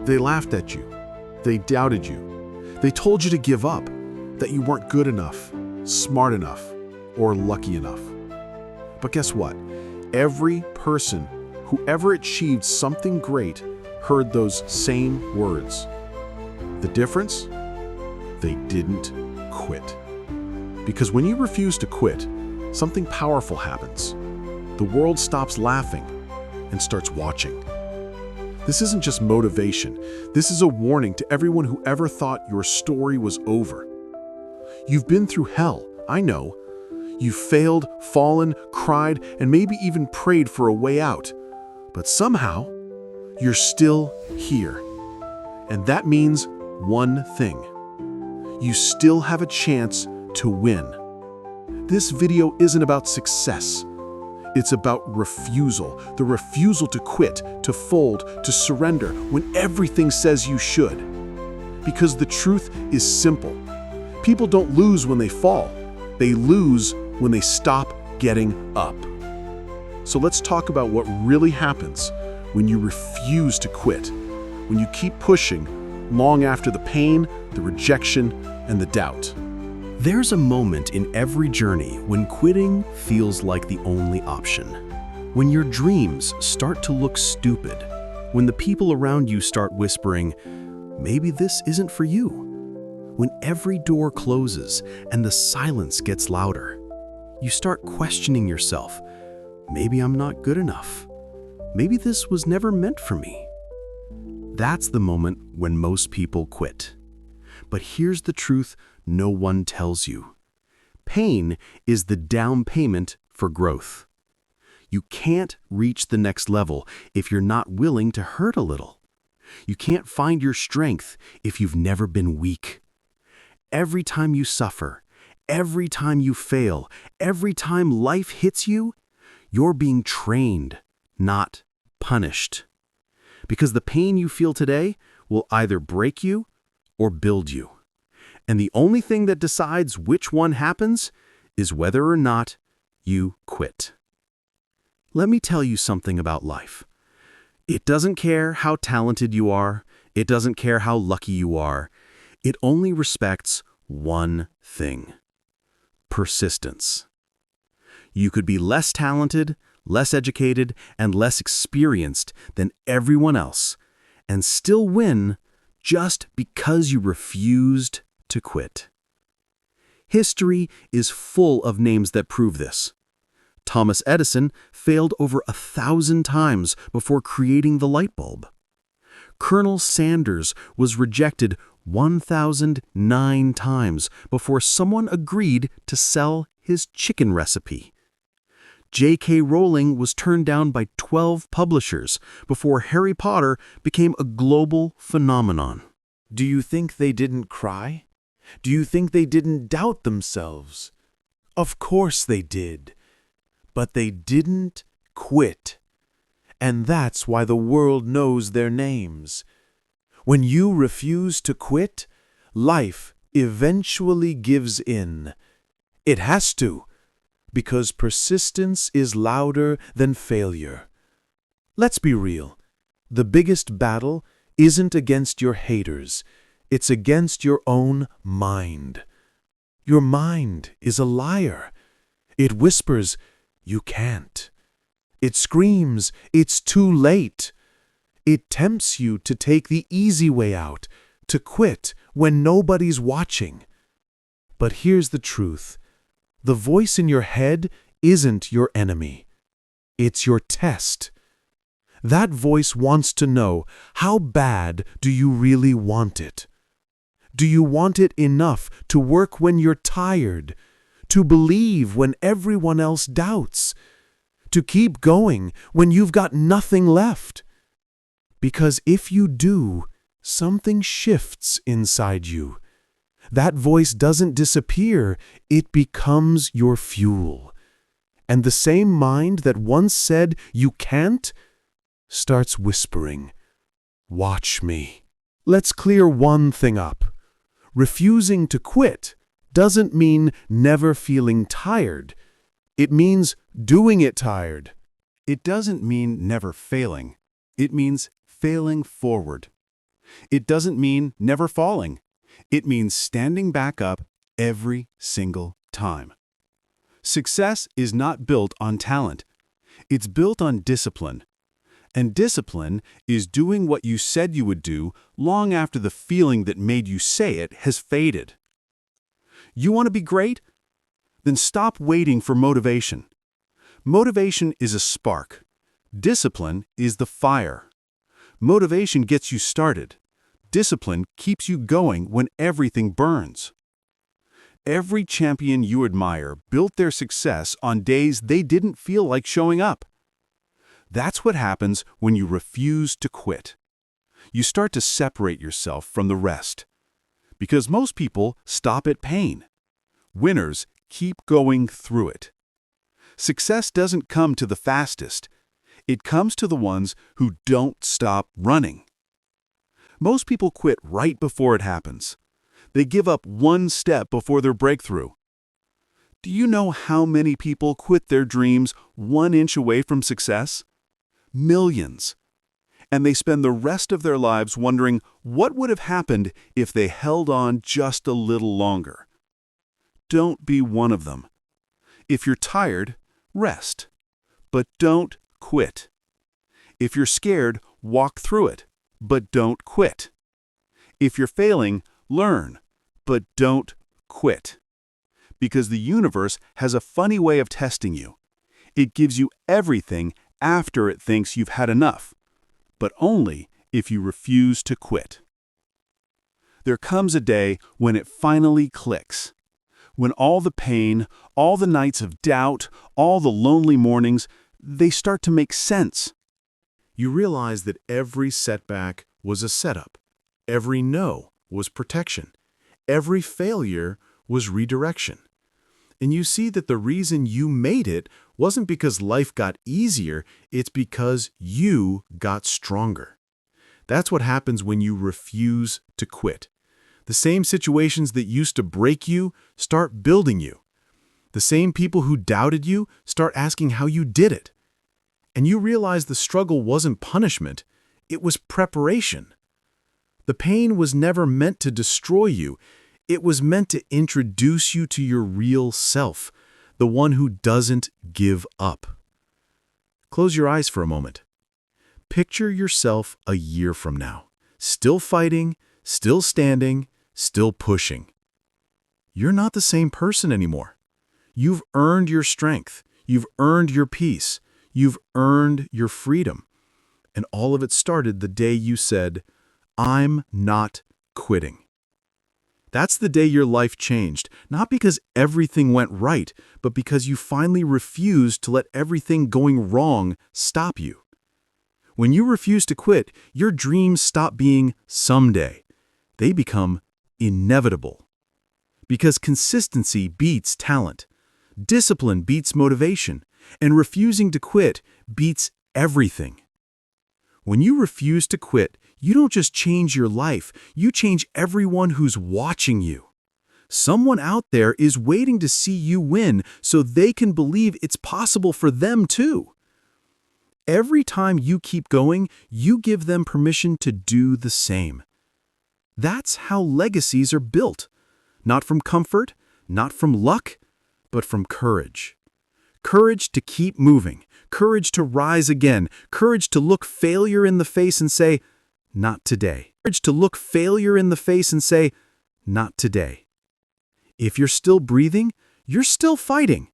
They laughed at you. They doubted you. They told you to give up, that you weren't good enough, smart enough, or lucky enough. But guess what? Every person who ever achieved something great heard those same words. The difference? They didn't quit. Because when you refuse to quit, something powerful happens. The world stops laughing and starts watching. This isn't just motivation. This is a warning to everyone who ever thought your story was over. You've been through hell, I know. You've failed, fallen, cried, and maybe even prayed for a way out. But somehow, you're still here. And that means one thing. You still have a chance to win. This video isn't about success. It's about refusal, the refusal to quit, to fold, to surrender when everything says you should. Because the truth is simple. People don't lose when they fall. They lose when they stop getting up. So let's talk about what really happens when you refuse to quit, when you keep pushing long after the pain, the rejection, and the doubt. There's a moment in every journey when quitting feels like the only option. When your dreams start to look stupid, when the people around you start whispering, maybe this isn't for you. When every door closes and the silence gets louder, you start questioning yourself. Maybe I'm not good enough. Maybe this was never meant for me. That's the moment when most people quit. But here's the truth no one tells you. Pain is the down payment for growth. You can't reach the next level if you're not willing to hurt a little. You can't find your strength if you've never been weak. Every time you suffer, every time you fail, every time life hits you, you're being trained, not punished. Because the pain you feel today will either break you or build you. And the only thing that decides which one happens is whether or not you quit. Let me tell you something about life. It doesn't care how talented you are. It doesn't care how lucky you are. It only respects one thing: persistence. You could be less talented, less educated, and less experienced than everyone else, and still win just because you refused to quit. History is full of names that prove this. Thomas Edison failed over 1,000 times before creating the light bulb. Colonel Sanders was rejected 1,009 times before someone agreed to sell his chicken recipe. J.K. Rowling was turned down by 12 publishers before Harry Potter became a global phenomenon. Do you think they didn't cry? Do you think they didn't doubt themselves? Of course they did. But they didn't quit. And that's why the world knows their names. When you refuse to quit, life eventually gives in. It has to, because persistence is louder than failure. Let's be real. The biggest battle isn't against your haters. It's against your own mind. Your mind is a liar. It whispers, you can't. It screams, it's too late. It tempts you to take the easy way out, to quit when nobody's watching. But here's the truth. The voice in your head isn't your enemy. It's your test. That voice wants to know, how bad do you really want it? Do you want it enough to work when you're tired, to believe when everyone else doubts, to keep going when you've got nothing left? Because if you do, something shifts inside you. That voice doesn't disappear, it becomes your fuel. And the same mind that once said you can't starts whispering, watch me. Let's clear one thing up. Refusing to quit doesn't mean never feeling tired. It means doing it tired. It doesn't mean never failing. It means failing forward. It doesn't mean never falling. It means standing back up every single time. Success is not built on talent. It's built on discipline. And discipline is doing what you said you would do long after the feeling that made you say it has faded. You want to be great? Then stop waiting for motivation. Motivation is a spark. Discipline is the fire. Motivation gets you started. Discipline keeps you going when everything burns. Every champion you admire built their success on days they didn't feel like showing up. That's what happens when you refuse to quit. You start to separate yourself from the rest. Because most people stop at pain. Winners keep going through it. Success doesn't come to the fastest. It comes to the ones who don't stop running. Most people quit right before it happens. They give up one step before their breakthrough. Do you know how many people quit their dreams 1 inch away from success? Millions. And they spend the rest of their lives wondering what would have happened if they held on just a little longer. Don't be one of them. If you're tired, rest. But don't quit. If you're scared, walk through it. But don't quit. If you're failing, learn. But don't quit. Because the universe has a funny way of testing you. It gives you everything after it thinks you've had enough, but only if you refuse to quit. There comes a day when it finally clicks. When all the pain, all the nights of doubt, all the lonely mornings, they start to make sense. You realize that every setback was a setup. Every no was protection. Every failure was redirection. And you see that the reason you made it wasn't because life got easier, it's because you got stronger. That's what happens when you refuse to quit. The same situations that used to break you start building you. The same people who doubted you start asking how you did it. And you realize the struggle wasn't punishment, it was preparation. The pain was never meant to destroy you. It was meant to introduce you to your real self, the one who doesn't give up. Close your eyes for a moment. Picture yourself a year from now, still fighting, still standing, still pushing. You're not the same person anymore. You've earned your strength. You've earned your peace. You've earned your freedom. And all of it started the day you said, "I'm not quitting." That's the day your life changed, not because everything went right, but because you finally refused to let everything going wrong stop you. When you refuse to quit, your dreams stop being someday. They become inevitable. Because consistency beats talent, discipline beats motivation, and refusing to quit beats everything. When you refuse to quit, you don't just change your life, you change everyone who's watching you. Someone out there is waiting to see you win so they can believe it's possible for them too. Every time you keep going, you give them permission to do the same. That's how legacies are built. Not from comfort, not from luck, but from courage. Courage to keep moving, courage to rise again, courage to look failure in the face and say, "Not today." Courage to look failure in the face and say, "Not today." If you're still breathing, you're still fighting.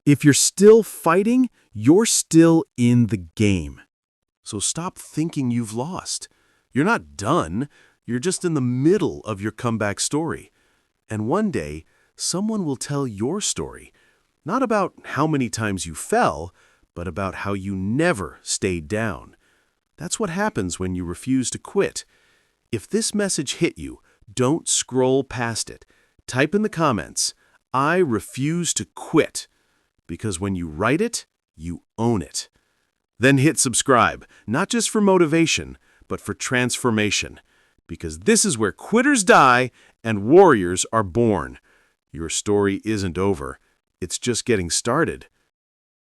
If you're still fighting, you're still in the game. So stop thinking you've lost. You're not done. You're just in the middle of your comeback story. And one day, someone will tell your story, not about how many times you fell, but about how you never stayed down. That's what happens when you refuse to quit. If this message hit you, don't scroll past it. Type in the comments, "I refuse to quit," because when you write it, you own it. Then hit subscribe, not just for motivation, but for transformation. Because this is where quitters die and warriors are born. Your story isn't over. It's just getting started.